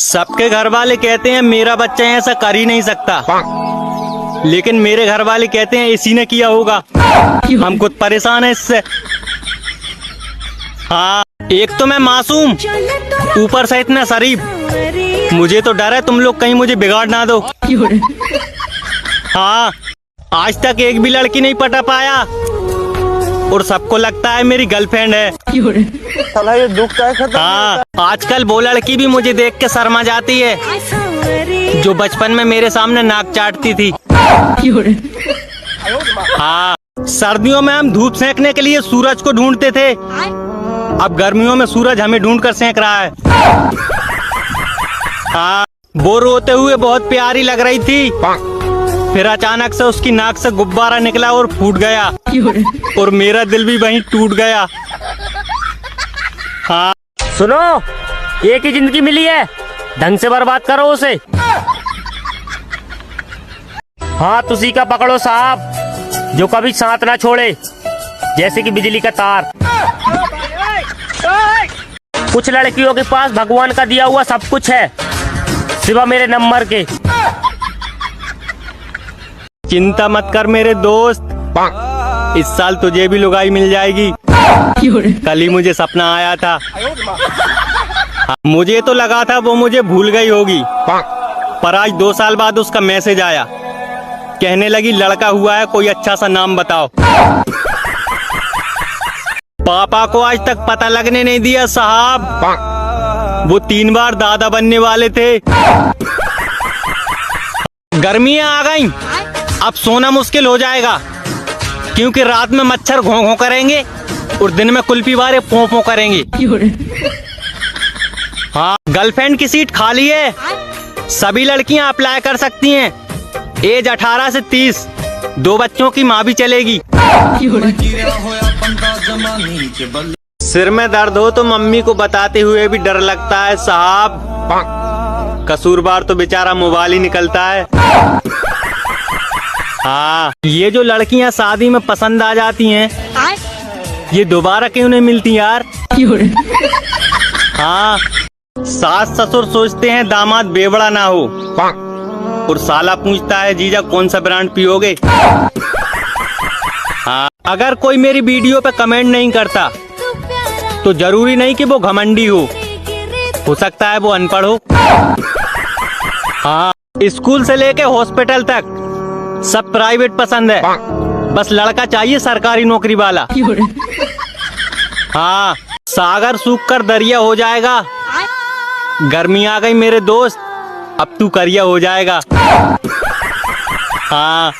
सबके घर वाले कहते हैं मेरा बच्चा ऐसा कर ही नहीं सकता, लेकिन मेरे घर वाले कहते हैं इसी ने किया होगा। हम खुद परेशान है इससे। हाँ, एक तो मैं मासूम, ऊपर से इतना शरीफ। मुझे तो डर है तुम लोग कहीं मुझे बिगाड़ ना दो। हाँ, आज तक एक भी लड़की नहीं पटा पाया और सबको लगता है मेरी गर्लफ्रेंड है। साला ये दुख का खत्म। हाँ, आजकल वो लड़की भी मुझे देख के शर्मा जाती है जो बचपन में मेरे सामने नाक चाटती थी। हाँ, सर्दियों में हम धूप सेकने के लिए सूरज को ढूंढते थे, अब गर्मियों में सूरज हमें ढूंढ कर सेक रहा है। हाँ, वो रोते हुए बहुत प्यारी लग रही थी, फिर अचानक से उसकी नाक से गुब्बारा निकला और फूट गया और मेरा दिल भी वहीं टूट गया। हाँ, सुनो, एक ही जिंदगी मिली है, ढंग से बर्बाद करो उसे। हाँ, तुसी का पकड़ो साहब जो कभी साथ ना छोड़े, जैसे कि बिजली का तार। कुछ लड़कियों के पास भगवान का दिया हुआ सब कुछ है, सिवा मेरे नंबर के। चिंता मत कर मेरे दोस्त, इस साल तुझे भी लुगाई मिल जाएगी। कल ही मुझे सपना आया था, मुझे तो लगा था वो मुझे भूल गई होगी, पर आज 2 साल बाद उसका मैसेज आया, कहने लगी लड़का हुआ है, कोई अच्छा सा नाम बताओ। पापा को आज तक पता लगने नहीं दिया साहब, वो 3 बार दादा बनने वाले थे। गर्मियां आ गईं, अब सोना मुश्किल हो जाएगा, क्योंकि रात में मच्छर घों घों करेंगे और दिन में कुल्फी वाले पों पों करेंगे। हाँ, गर्लफ्रेंड की सीट खाली है, सभी लड़कियां अप्लाई कर सकती हैं। एज 18 से 30, 2 बच्चों की माँ भी चलेगी। सिर में दर्द हो तो मम्मी को बताते हुए भी डर लगता है साहब, कसूरवार तो बेचारा मोबाइल ही निकलता है। हाँ, ये जो लड़कियां शादी में पसंद आ जाती हैं, ये दोबारा क्यों नहीं मिलती यार। हाँ, सास ससुर सोचते हैं दामाद बेवड़ा ना हो, और साला पूछता है जीजा कौन सा ब्रांड पियोगे। हाँ, अगर कोई मेरी वीडियो पे कमेंट नहीं करता तो जरूरी नहीं कि वो घमंडी हो सकता है वो अनपढ़ हो। हाँ, स्कूल से लेके हॉस्पिटल तक सब प्राइवेट पसंद है, बस लड़का चाहिए सरकारी नौकरी वाला। हाँ, सागर सूख कर दरिया हो जाएगा, गर्मी आ गई मेरे दोस्त, अब तू करिया हो जाएगा। हाँ।